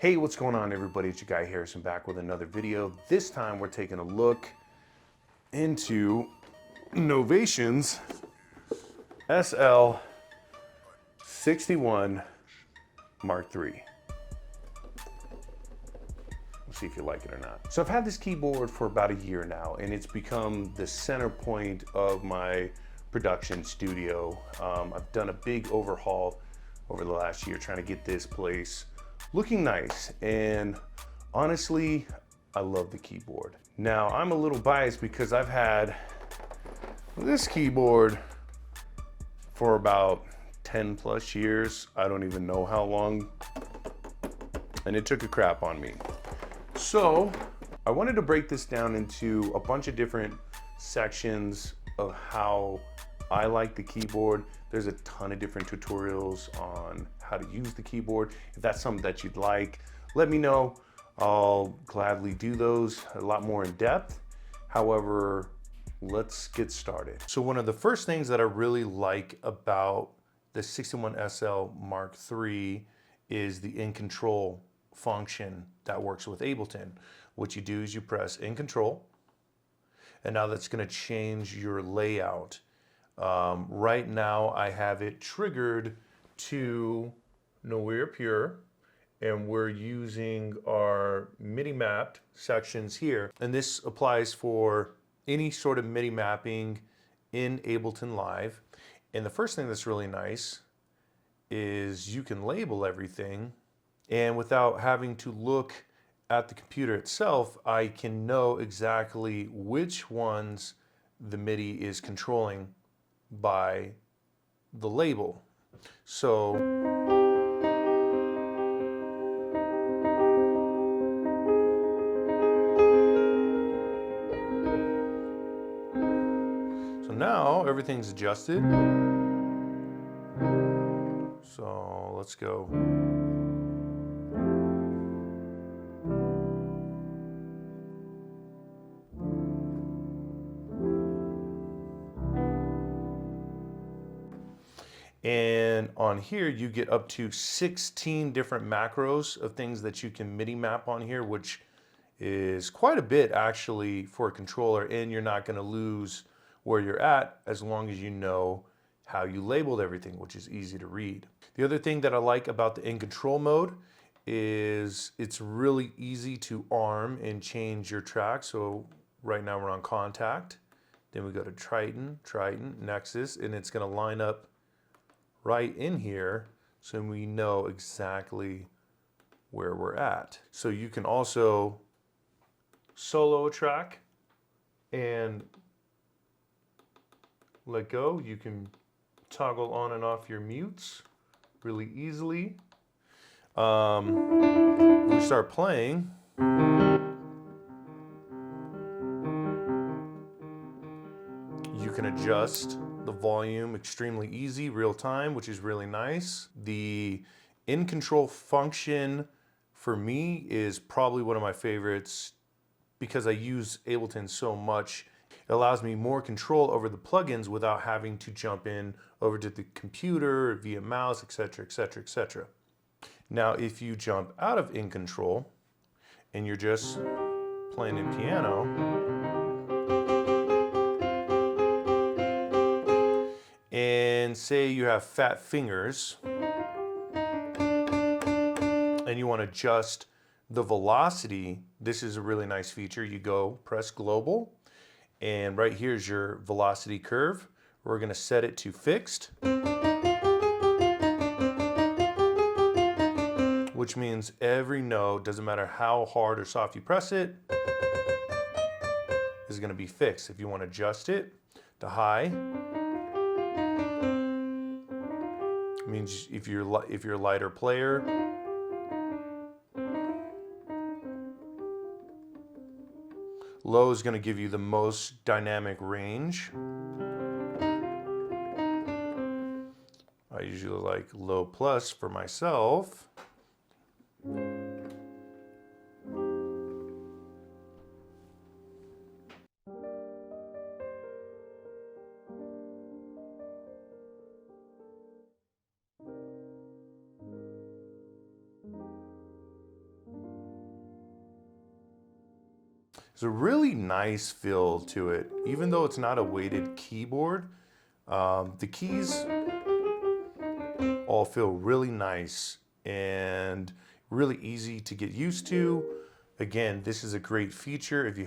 Hey, what's going on everybody? It's your guy Harrison back with another video. This time we're taking a look into Novation's SL61 Mark III. We'll see if you like it or not. So I've had this keyboard for about a year now and it's become the center point of my production studio. I've done a big overhaul over the last year trying to get this place looking nice, and honestly, I love the keyboard. Now, I'm a little biased because I've had this keyboard for about 10 plus years. I don't even know how long, and it took a crap on me. So, I wanted to break this down into a bunch of different sections of how I like the keyboard. There's a ton of different tutorials on how to use the keyboard. If that's something that you'd like, let me know. I'll gladly do those a lot more in depth. However, let's get started. So one of the first things that I really like about the 61SL Mark III is the in control function that works with Ableton. What you do is you press in control, and now that's going to change your layout. Right now I have it triggered to Nowhere Pure, and we're using our MIDI mapped sections here. And this applies for any sort of MIDI mapping in Ableton Live. And the first thing that's really nice is you can label everything, and without having to look at the computer itself, I can know exactly which ones the MIDI is controlling by the label. So now everything's adjusted. So let's go. And on here, you get up to 16 different macros of things that you can MIDI map on here, which is quite a bit actually for a controller, and you're not going to lose where you're at as long as you know how you labeled everything, which is easy to read. The other thing that I like about the in control mode is it's really easy to arm and change your track. So right now we're on Contact, then we go to Triton, Nexus, and it's going to line up right in here so we know exactly where we're at. So you can also solo a track and let go. You can toggle on and off your mutes really easily. When we start playing, you can adjust the volume extremely easy, real time, which is really nice. The in control function for me is probably one of my favorites because I use Ableton so much. It allows me more control over the plugins without having to jump in over to the computer via mouse, etc., etc., etc. Now, if you jump out of in control and you're just playing in piano, and say you have fat fingers and you want to adjust the velocity, this is a really nice feature. You go press global, and right here's your velocity curve. We're going to set it to fixed, which means every note, doesn't matter how hard or soft you press it, is going to be fixed. If you want to adjust it to high, means if you're a lighter player, low is going to give you the most dynamic range. I usually like low plus for myself. There's a really nice feel to it. Even though it's not a weighted keyboard, the keys all feel really nice and really easy to get used to. Again, this is a great feature. If you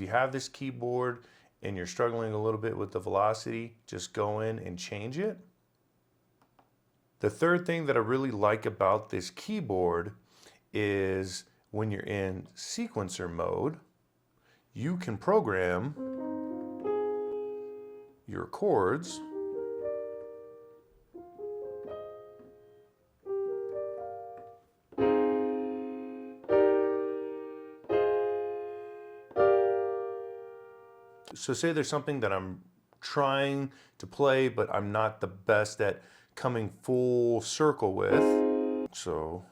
have this keyboard and you're struggling a little bit with the velocity, just go in and change it. The third thing that I really like about this keyboard is when you're in sequencer mode, you can program your chords so say there's something that I'm trying to play, but I'm not the best at coming full circle with. So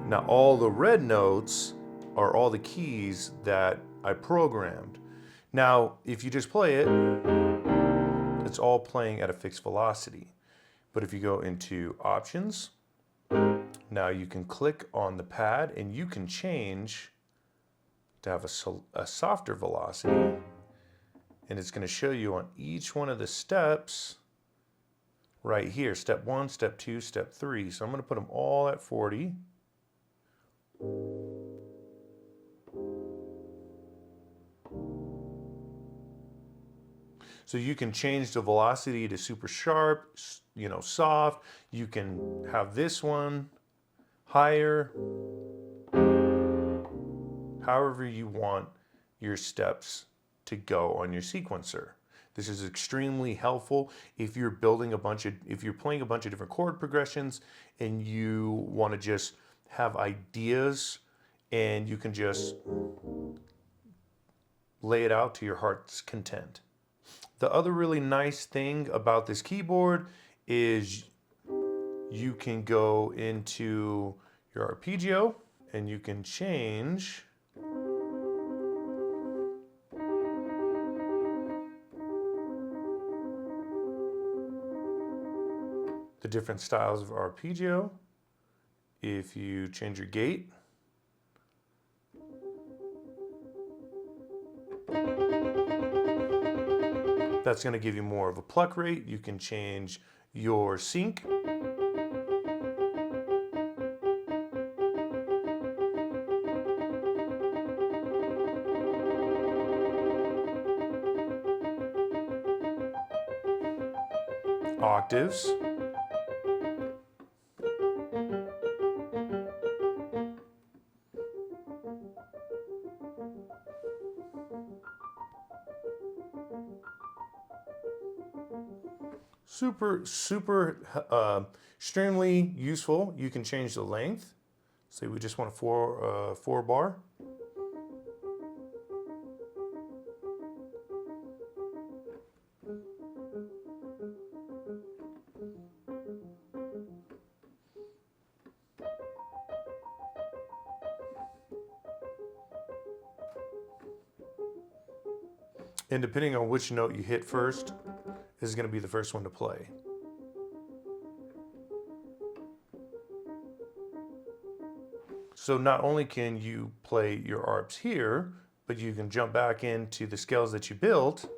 now all the red notes are all the keys that I programmed. Now, if you just play it, it's all playing at a fixed velocity. But if you go into options, now you can click on the pad and you can change to have a softer velocity. And it's going to show you on each one of the steps right here, step 1, step 2, step 3. So I'm going to put them all at 40. So you can change the velocity to super sharp, soft. You can have this one higher. However you want your steps to go on your sequencer. This is extremely helpful if you're if you're playing a bunch of different chord progressions and you want to just have ideas and you can just lay it out to your heart's content. The other really nice thing about this keyboard is you can go into your arpeggio and you can change the different styles of arpeggio. If you change your gate, that's going to give you more of a pluck rate. You can change your sync. Octaves. Super extremely useful. You can change the length. Say we just want a 4 bar. And depending on which note you hit first, this is going to be the first one to play. So not only can you play your arps here, but you can jump back into the scales that you built.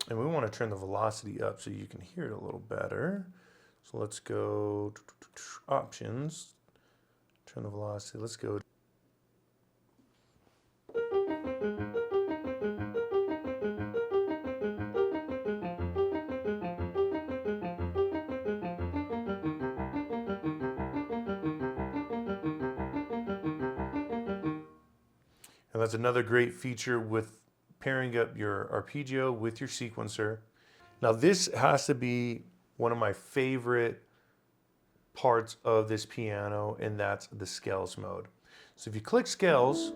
And we want to turn the velocity up so you can hear it a little better. So let's go options, turn the velocity, let's go. And that's another great feature with pairing up your arpeggio with your sequencer. Now this has to be one of my favorite parts of this piano, and that's the scales mode. So if you click scales,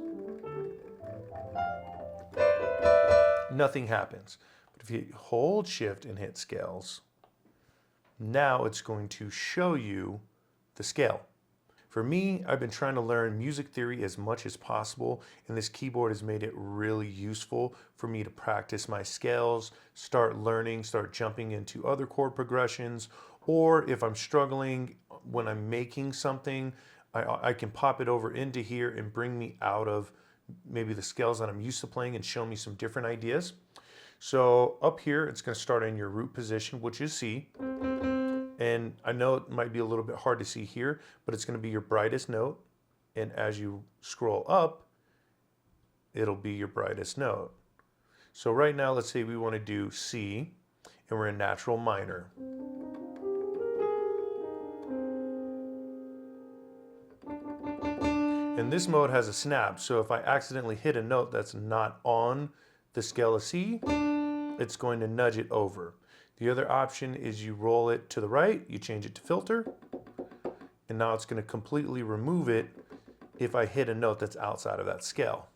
nothing happens. But if you hold shift and hit scales, Now it's going to show you the scale. For me, I've been trying to learn music theory as much as possible, and this keyboard has made it really useful for me to practice my scales, start learning, start jumping into other chord progressions, or if I'm struggling when I'm making something, I can pop it over into here and bring me out of maybe the scales that I'm used to playing and show me some different ideas. So up here, it's going to start in your root position, which is C. And I know it might be a little bit hard to see here, but it's going to be your brightest note. And as you scroll up, it'll be your brightest note. So right now, let's say we want to do C, and we're in natural minor. And this mode has a snap, so if I accidentally hit a note that's not on the scale of C, it's going to nudge it over. The other option is you roll it to the right, you change it to filter, and now it's going to completely remove it if I hit a note that's outside of that scale.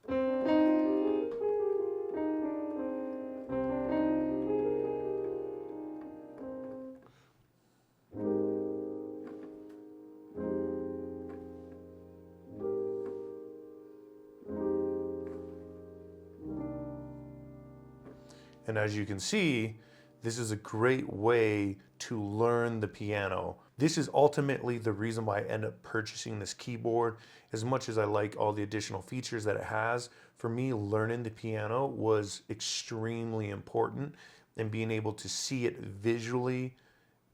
And as you can see, this is a great way to learn the piano. This is ultimately the reason why I ended up purchasing this keyboard. As much as I like all the additional features that it has, for me, learning the piano was extremely important, and being able to see it visually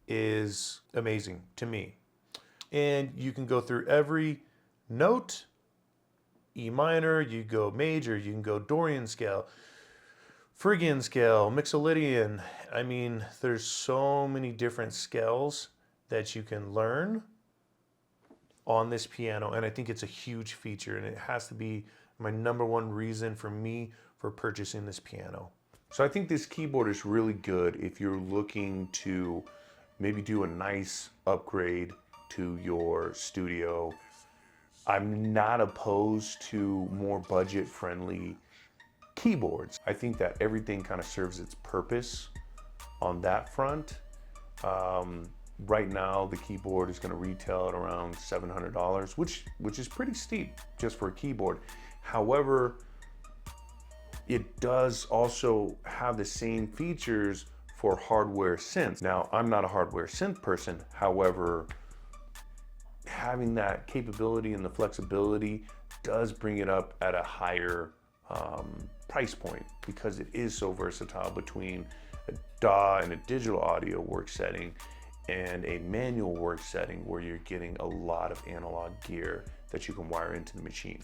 is amazing to me. And you can go through every note, E minor, you go major, you can go Dorian scale, Phrygian scale, Mixolydian. I mean, there's so many different scales that you can learn on this piano, and I think it's a huge feature, and it has to be my #1 reason for me for purchasing this piano. So I think this keyboard is really good if you're looking to maybe do a nice upgrade to your studio. I'm not opposed to more budget-friendly keyboards. I think that everything kind of serves its purpose on that front. Right now, the keyboard is going to retail at around $700, which is pretty steep just for a keyboard. However, it does also have the same features for hardware synths. Now, I'm not a hardware synth person. However, having that capability and the flexibility does bring it up at a higher price point, because it is so versatile between a DAW and a digital audio work setting and a manual work setting where you're getting a lot of analog gear that you can wire into the machine.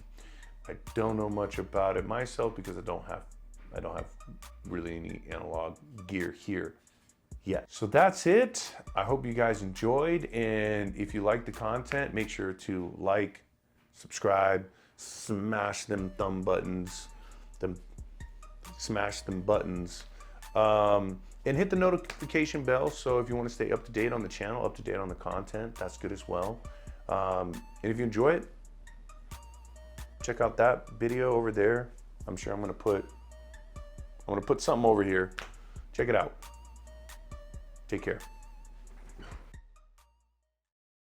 I don't know much about it myself because I don't have really any analog gear here yet. So that's it. I hope you guys enjoyed, and if you like the content, make sure to like, subscribe, smash them thumb buttons, and hit the notification bell. So if you want to stay up to date on the channel, up to date on the content, that's good as well. And if you enjoy it, check out that video over there. I'm sure I'm gonna put something over here. Check it out. Take care.